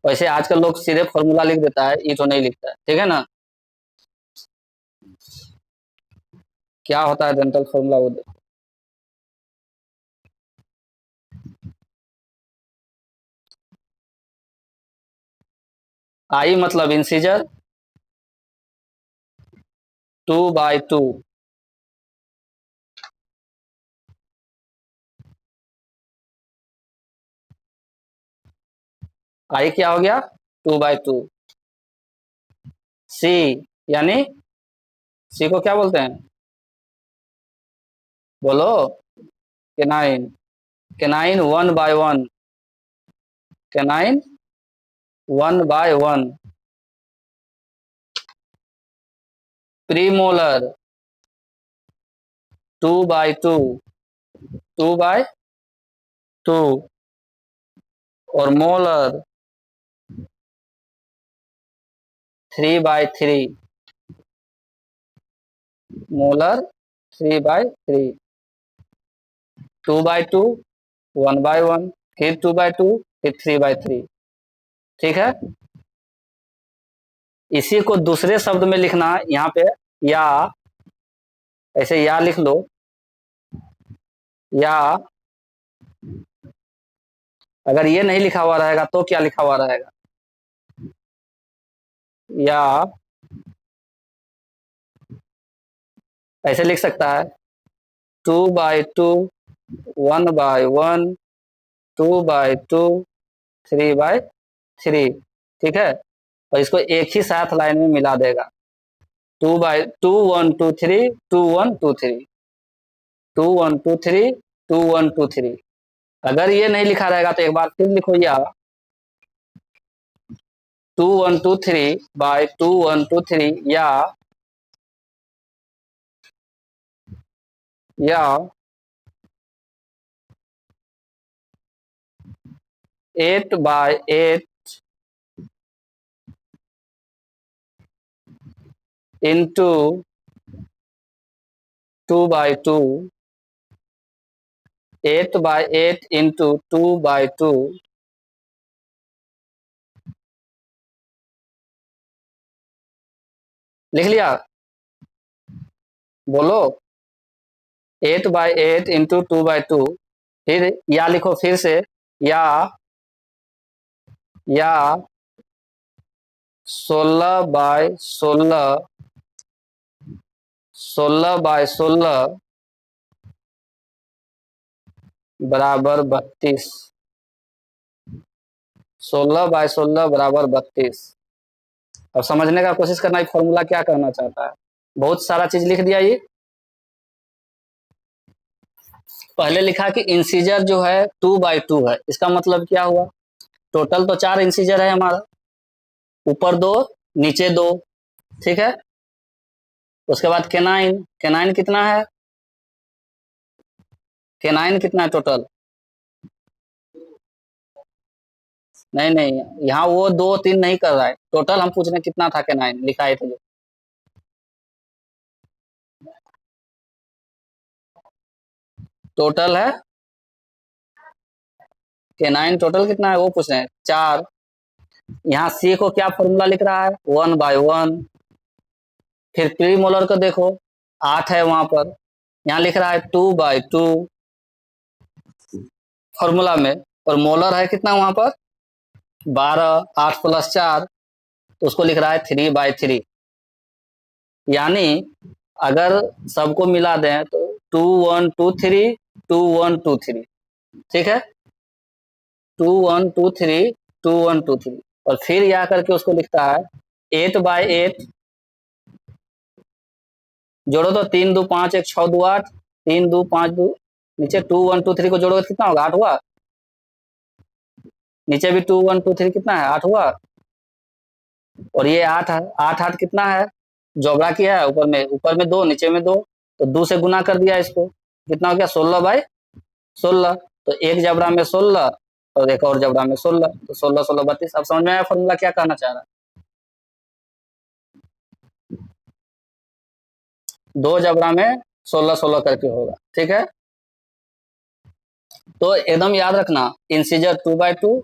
S1: वैसे आजकल लोग सीधे फॉर्मूला लिख देता है, ई तो नहीं लिखता है, ठीक है ना। क्या होता है डेंटल फॉर्मूला वो देखो। आई मतलब इंसीजर, 2/2। आई क्या हो गया, 2/2। सी यानी, सी को क्या बोलते हैं, बोलो। केनाइन। केनाइन 1/1। केनाइन 1/1। प्रीमोलर 2/2। 2/2। और मोलर 3/3। मोलर 3/3। 2/2, 1/1, फिर 2/2, फिर 3/3। ठीक है। इसी को दूसरे शब्द में लिखना यहाँ पे, या ऐसे या लिख लो, या अगर ये नहीं लिखा हुआ रहेगा तो क्या लिखा हुआ रहेगा, या ऐसे लिख सकता है, 2/2, 1/1, 2/2, 3/3। ठीक है। और इसको एक ही साथ लाइन में मिला देगा, 2/2, 1 2 3, 2 1 2 3, 2 1 2 3, 2 1 2 3। अगर ये नहीं लिखा रहेगा तो एक बार फिर लिखो, या 2 1 2 3 बाय 2 1 2 3, या 8/8 इंटू 2/2, 8/8 इंटू 2/2। लिख लिया, बोलो। 8/8 इंटू 2/2। फिर या लिखो फिर से, या 16/16, 16/16 बराबर 32। 16/16 बराबर 32। अब समझने का कोशिश करना, फॉर्मूला क्या कहना चाहता है। बहुत सारा चीज लिख दिया। ये पहले लिखा कि इंसीजर जो है 2/2 है, इसका मतलब क्या हुआ, टोटल तो 4 इंसीजर है हमारा, ऊपर 2, नीचे 2। ठीक है। उसके बाद केनाइन, केनाइन कितना है, केनाइन कितना है टोटल, नहीं नहीं, यहाँ वो 2 3 नहीं कर रहा है, टोटल हम पूछ रहे हैं कितना था केनाइन, लिखा है तो जो टोटल है, केनाइन टोटल कितना है वो पूछ रहे हैं, 4। यहाँ सी को क्या फॉर्मूला लिख रहा है, 1/1। फिर प्री मोलर को देखो, 8 है वहां पर, यहाँ लिख रहा है 2/2 फॉर्मूला में, और मोलर है कितना वहां पर, 12। 8 + 4, तो उसको लिख रहा है 3/3। यानी अगर सबको मिला दें तो 2 1 2 3, 2 1 2 3। ठीक है, 2 1 2 3, 2 1 2 3। और फिर यह करके उसको लिखता है 8/8, जोड़ो तो 3 2 5 1 6 2 8, 3 2 5 2, नीचे 2 1 2 3 को जोड़ोगे कितना होगा, 8 हुआ। नीचे भी 2 1 2 3 कितना है, 8 हुआ। और ये 8 है, 8 8 कितना है, जोबड़ा किया है, ऊपर में 2, नीचे में 2, तो 2 से गुना कर दिया इसको, कितना हो गया, 16/16। 16। तो एक जबड़ा में 16 और एक और जबड़ा में 16, तो 16 16 32। अब समझ में आया फॉर्मूला क्या कहना चाह रहा है? दो जबड़ा में 16 16 करके होगा, ठीक है। तो एकदम याद रखना, इंसीजर 2/2,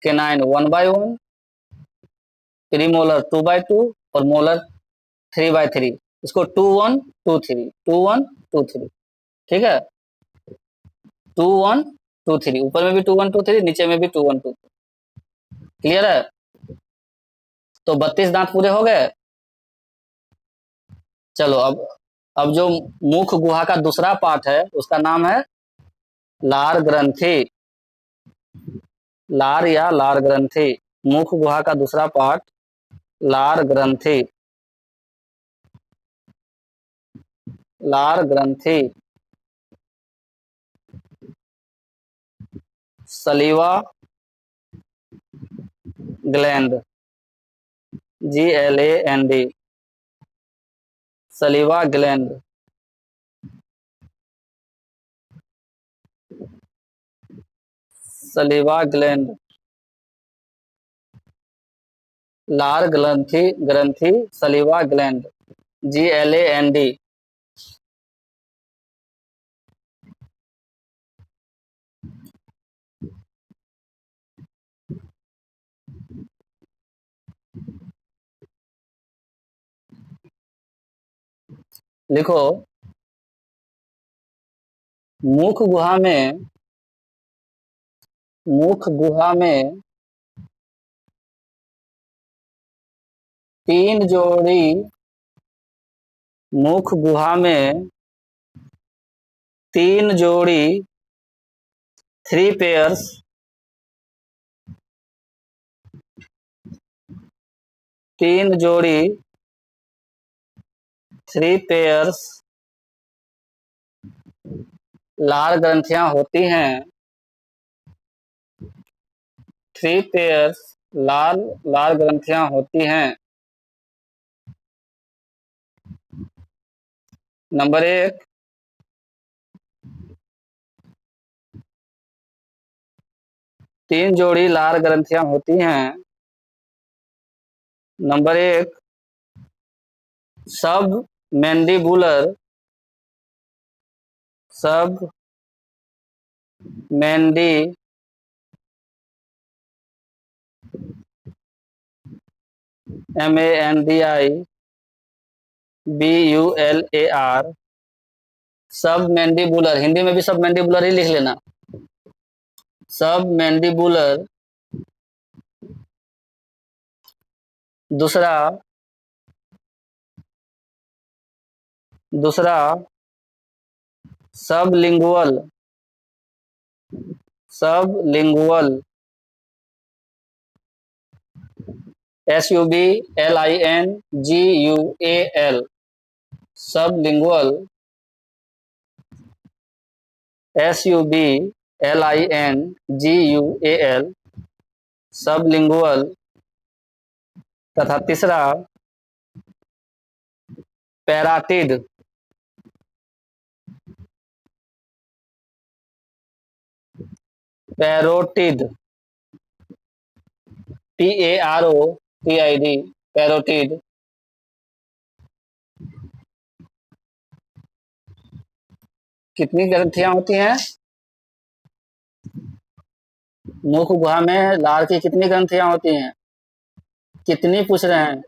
S1: केनाइन 1/1, प्रीमोलर 2/2 और मोलर 3/3। इसको 2 1 2 3 2 1 2 3, ठीक है। 2 1 2 3, ऊपर में भी 2 1 2 3, नीचे में भी 2 1 2 3। क्लियर है? तो 32 दांत पूरे हो गए। चलो अब जो मुख गुहा का दूसरा पार्ट है उसका नाम है लार ग्रंथि। लार या लार ग्रंथि, मुख गुहा का दूसरा पार्ट लार ग्रंथि। लार ग्रंथि, सलीवा ग्लैंड, GLAND, सलीवा ग्लैंड। सलीवा ग्लैंड, लार ग्रंथि, ग्रंथि सलीवा ग्लैंड, GLAND। लिखो, मुख गुहा में, मुख गुहा में 3 जोड़ी, मुख गुहा में 3 जोड़ी 3 पेयर्स, 3 जोड़ी 3 पेयर्स लार ग्रंथियां होती हैं। 3 पेयर्स लाल लार ग्रंथियां होती हैं। नंबर 1, 3 जोड़ी लार ग्रंथियां होती हैं। नंबर 1, सब मैंडिबुलर, सब मैंडी MANDIBULAR, सब मैंडिबुलर, हिंदी में भी सब मैंडिबुलर ही लिख लेना। सब मैंडिबुलर। दूसरा, दूसरा सब लिंगुअल, सब लिंगुअल, SUBLINGUAL, सब लिंगुअल, SUBLINGUAL, सब लिंगुअल। तथा तीसरा पैराटिड, पैरोटिड, PAROTID, पैरोटिड। कितनी ग्रंथियां होती हैं? मुख गुहा में लार की कितनी ग्रंथियां होती हैं? कितनी पूछ रहे हैं?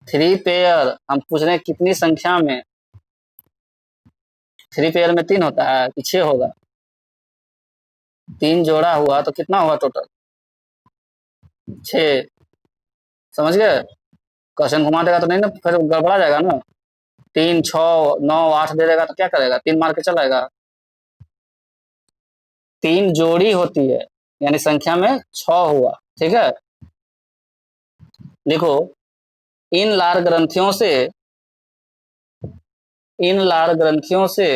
S1: 3 पेयर। हम पूछ रहे हैं कितनी संख्या में? 3 पेयर में 3 होता है कि 6 होगा? 3 जोड़ा हुआ तो कितना हुआ टोटल? 6। समझ गए? क्वेश्चन घुमा देगा तो नहीं ना, फिर गड़बड़ा जाएगा ना। 3 6 9 8 दे देगा तो क्या करेगा? 3 मार के चलाएगा। 3 जोड़ी होती है, यानी संख्या में 6 हुआ, ठीक है। लिखो, इन लार ग्रंथियों से, इन लार ग्रंथियों से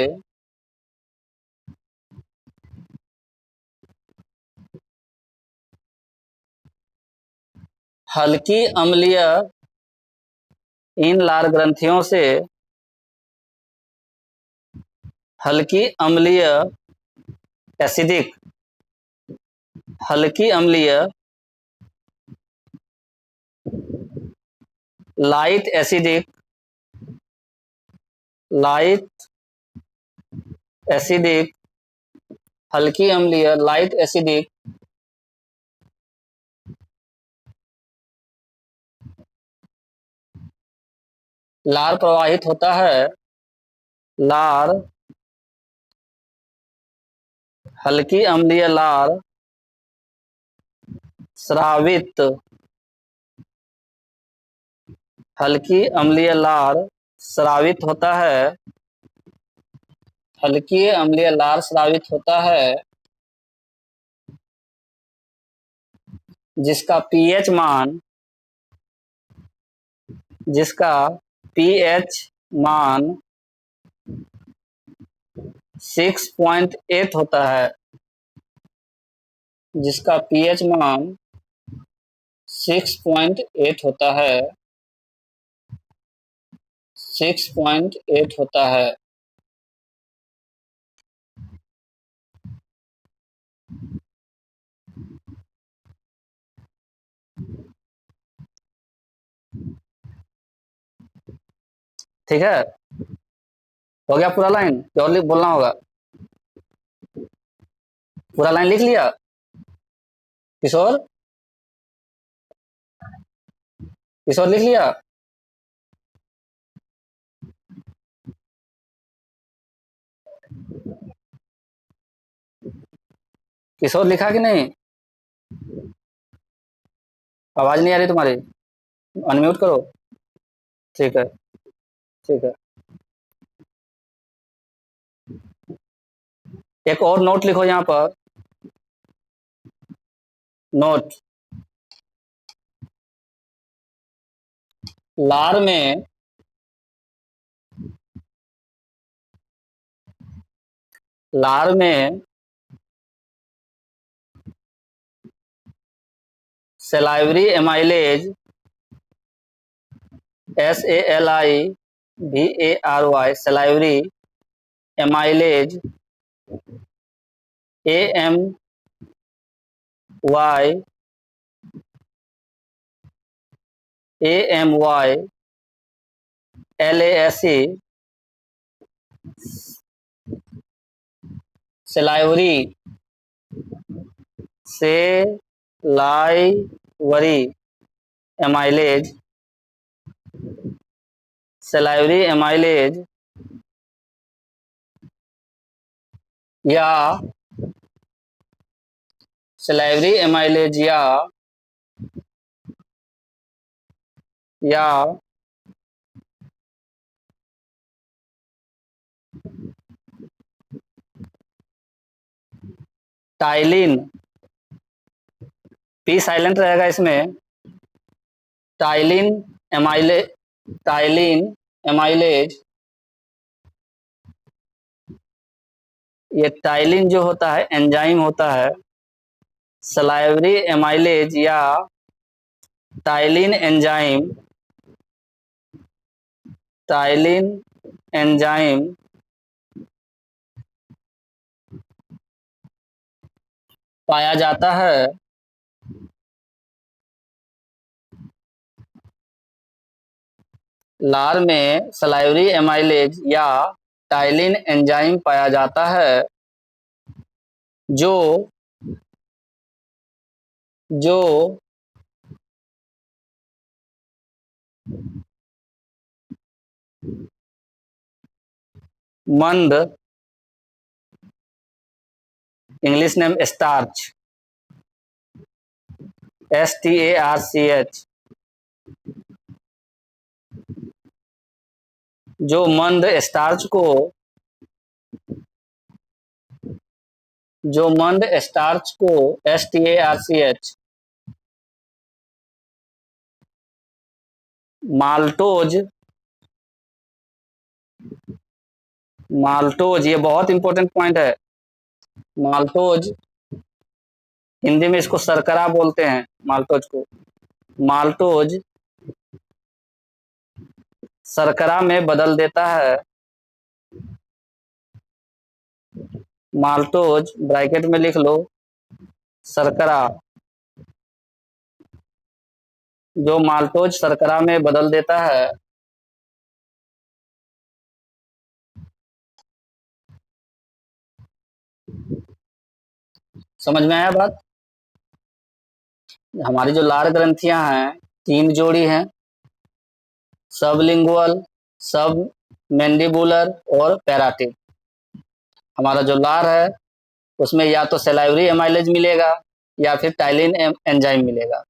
S1: हल्की अम्लीय, इन लार ग्रंथियों से हल्की अम्लीय एसिडिक, हल्की अम्लीय, लाइट एसिडिक, लाइट एसिडिक, हल्की अम्लीय, लाइट एसिडिक, लार प्रवाहित होता है, लार, हल्की अम्लीय लार स्रावित, हल्की अम्लीय लार स्रावित होता है, हल्की अम्लीय लार स्रावित होता है, जिसका पीएच मान, जिसका पीएच मान 6.8 होता है, जिसका पीएच मान 6.8 होता है, 6.8 होता है। ठीक है, हो गया पूरा लाइन, और बोलना होगा? पूरा लाइन लिख लिया किशोर? किशोर लिख लिया? किशोर लिखा कि नहीं? आवाज नहीं आ रही तुम्हारी, अनम्यूट करो। ठीक है, ठीक है। एक और नोट लिखो यहाँ पर, नोट, लार में salivary amylase, SALIVARY, salivary amylase, AMY LASE, salivary amylase, salivary amylase या सलाइवरी एमाइलेज या टाइलिन, पी साइलेंट रहेगा इसमें, टाइलिन एमाइलेज, ये टाइलिन जो होता है एंजाइम होता है, सलाइवरी एमाइलेज या टाइलिन एंजाइम पाया जाता है लार में, सलाइवरी एमाइलेज या टाइलिन एंजाइम पाया जाता है जो मंद, इंग्लिश नेम स्टार्च, STARCH, जो मंद स्टार्च को STARCH माल्टोज, ये बहुत इंपॉर्टेंट पॉइंट है। माल्टोज, हिंदी में इसको शर्करा बोलते हैं, माल्टोज को। माल्टोज शर्करा में बदल देता है, माल्टोज ब्रैकेट में लिख लो शर्करा, जो माल्टोज शर्करा में बदल देता है समझ में आया बात? हमारी जो लार ग्रंथियां हैं 3 जोड़ी हैं, सबलिंगुअल, सब मैंडिबुलर और पैराटिड। हमारा जो लार है उसमें या तो सलाइवरी एमाइलेज मिलेगा या फिर टाइलिन एंजाइम मिलेगा,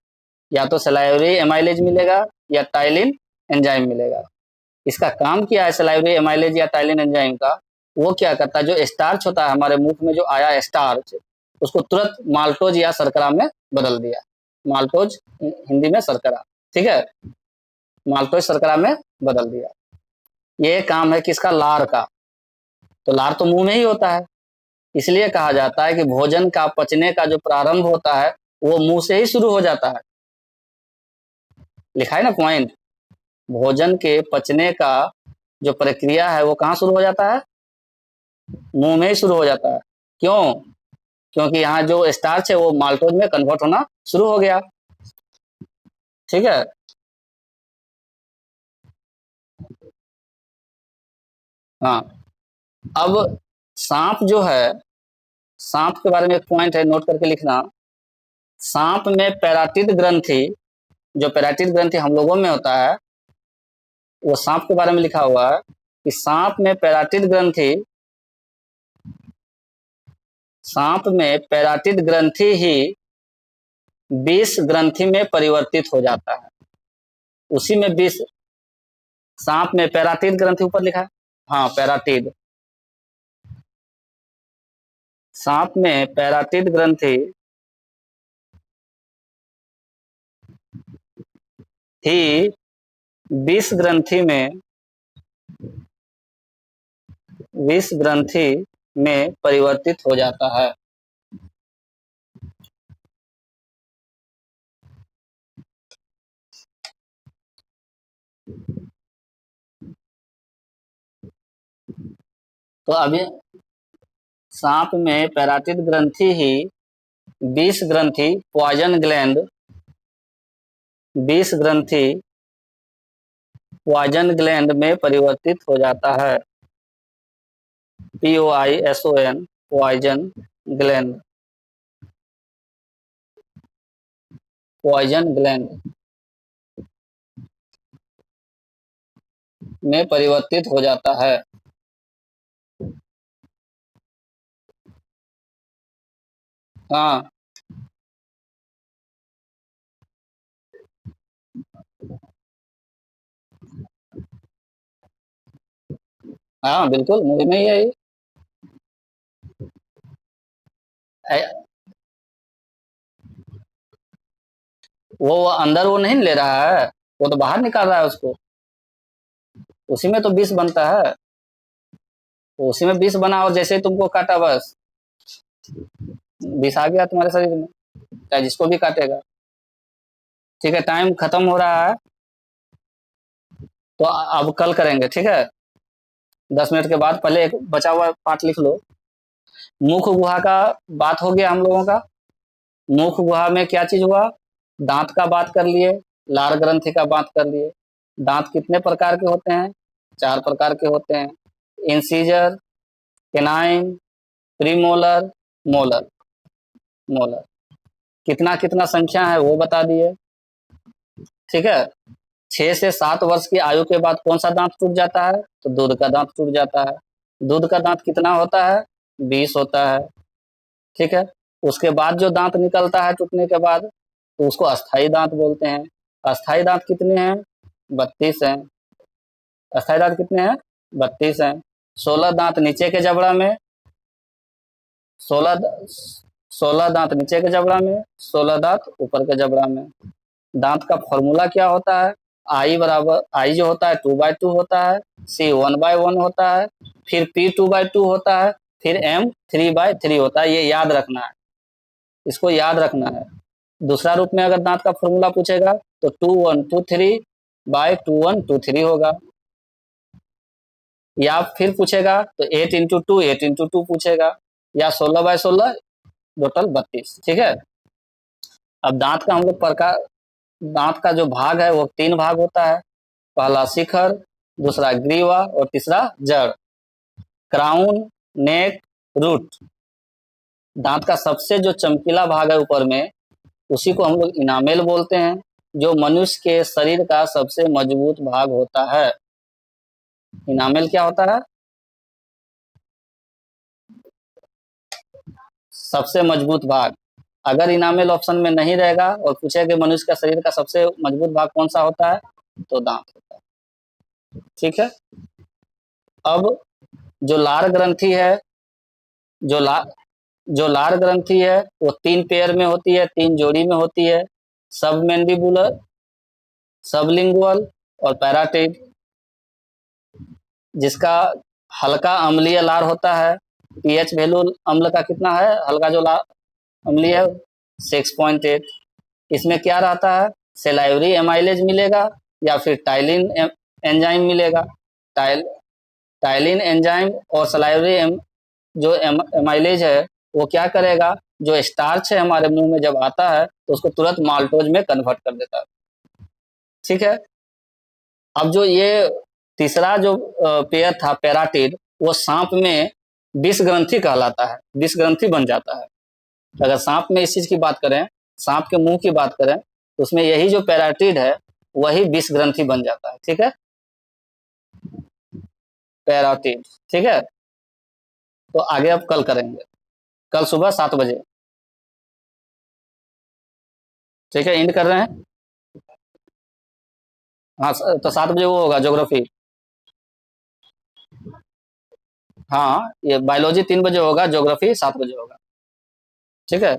S1: या तो सलाइवरी एमाइलेज मिलेगा या टाइलिन एंजाइम मिलेगा। इसका काम क्या है सलाइवरी एमाइलेज या टाइलिन एंजाइम का? वो क्या करता है, जो स्टार्च होता है हमारे मुख में जो आया स्टार्च, उसको तुरंत माल्टोज या शर्करा में बदल दिया। माल्टोज हिंदी में शर्करा, ठीक है, माल्टोज शर्करा में बदल दिया। ये काम है किसका? लार का। तो लार तो मुंह में ही होता है, इसलिए कहा जाता है कि भोजन का पचने का जो प्रारंभ होता है वो मुंह से ही शुरू हो जाता है। लिखा है ना पॉइंट, भोजन के पचने का जो प्रक्रिया है वो कहाँ शुरू हो जाता है? मुंह में ही शुरू हो जाता है। क्यों? क्योंकि यहाँ जो स्टार्च है वो माल्टोज में कन्वर्ट होना शुरू हो गया, ठीक है। हाँ, अब सांप जो है, सांप के बारे में एक पॉइंट है, नोट करके लिखना। सांप में पैराटिड ग्रंथि, जो पैराटिड ग्रंथि हम लोगों में होता है, वो सांप के बारे में लिखा हुआ है कि सांप में पैराटिड ग्रंथि, सांप में पैराटिड ग्रंथि ही विष ग्रंथि में परिवर्तित हो जाता है। उसी में विष, सांप में पैराटिड ग्रंथि ऊपर लिखा है, हाँ पैराटिड, सांप में पैराटिड ग्रंथि ही विष ग्रंथि में, विष ग्रंथि में परिवर्तित हो जाता है। तो अभी सांप में पैराटिड ग्रंथि ही विष ग्रंथि, पॉइजन ग्लैंड, विष ग्रंथि पॉइजन ग्लैंड में परिवर्तित हो जाता है। POISON, poison gland, poison gland में परिवर्तित हो जाता है। हाँ हाँ बिल्कुल, मुंह में ही है ये। वो अंदर वो नहीं ले रहा है, वो तो बाहर निकाल रहा है उसको, उसी में तो विष बनता है। तो उसी में विष बना और जैसे ही तुमको काटा बस विष आ गया तुम्हारे शरीर में, चाहे जिसको भी काटेगा। ठीक है, टाइम खत्म हो रहा है, तो अब कल करेंगे, ठीक है, 10 मिनट के बाद। पहले एक बचा हुआ पार्ट लिख लो। मुख गुहा का बात हो गया हम लोगों का। मुख गुहा में क्या चीज हुआ? दांत का बात कर लिए, लार ग्रंथि का बात कर लिए। दांत कितने प्रकार के होते हैं? 4 प्रकार के होते हैं, incisor, canine, premolar, molar. Molar कितना कितना संख्या है वो बता दिए, ठीक है। 6 से 7 वर्ष की आयु के बाद कौन सा दांत टूट जाता है? तो दूध का दांत टूट जाता है। दूध का दांत कितना होता है? 20 होता है, ठीक है। उसके बाद जो दांत निकलता है टूटने के बाद, तो उसको अस्थाई दांत बोलते हैं। अस्थाई दांत कितने हैं? 32 हैं। अस्थाई दांत कितने हैं? 32 हैं। 16 दांत नीचे के जबड़ा में, 16 16 दांत नीचे के जबड़ा में, 16 दांत ऊपर के जबड़ा में। दांत का फॉर्मूला क्या होता है? आई बराबर, आई जो होता है 2/2 होता है, सी 1/1 होता है, फिर P 2/2 होता है, फिर M 3/3 होता है। ये याद रखना है, इसको याद रखना है। दूसरा रूप में अगर दांत का फॉर्मूला पूछेगा तो 2123/2123 होगा, या फिर पूछेगा तो 8 × 2 8 × 2 पूछेगा, या 16x16, टोटल 32। ठीक है। अब दांत का हम लोग प्रकार, दांत का जो भाग है वो 3 भाग होता है। पहला शिखर, दूसरा ग्रीवा और तीसरा जड़। क्राउन, नेक, रूट। दांत का सबसे जो चमकीला भाग है ऊपर में, उसी को हम लोग इनामेल बोलते हैं, जो मनुष्य के शरीर का सबसे मजबूत भाग होता है। इनामेल क्या होता है? सबसे मजबूत भाग। अगर इनामेल ऑप्शन में नहीं रहेगा और पूछे कि मनुष्य का शरीर का सबसे मजबूत भाग कौन सा होता है, तो दांत होता है। ठीक है। अब जो लार ग्रंथि है, जो ला जो लार ग्रंथि है वो 3 पेयर में होती है, 3 जोड़ी में होती है। सब मैंडिबुलर, सबलिंगुअल और पैराटिड। जिसका हल्का अम्लीय लार होता है। पीएच वैल्यू अम्ल का कितना है? हल्का जो लार अम्लीय है 6.8। इसमें क्या रहता है? सेलाइवरी एमाइलेज मिलेगा या फिर टाइलिन एंजाइम मिलेगा। टाइल टाइलिन एंजाइम और सलाइवरी जो एमाइलेज है वो क्या करेगा, जो स्टार्च है हमारे मुंह में जब आता है तो उसको तुरंत माल्टोज में कन्वर्ट कर देता है। ठीक है। अब जो ये तीसरा जो पेयर था पैराटिड, वो सांप में विष ग्रंथि कहलाता है, विष ग्रंथि बन जाता है। अगर सांप में इस चीज की बात करें, सांप के मुंह की बात करें, तो उसमें यही जो पैराटिड है वही विष ग्रंथि बन जाता है। ठीक है, पैराटिड। ठीक है। तो आगे अब कल करेंगे, कल सुबह 7 बजे। ठीक है, इंड कर रहे हैं। हाँ, तो 7 बजे वो होगा ज्योग्राफी। हाँ, ये बायोलॉजी 3 बजे होगा, ज्योग्राफी 7 बजे होगा। ठीक है।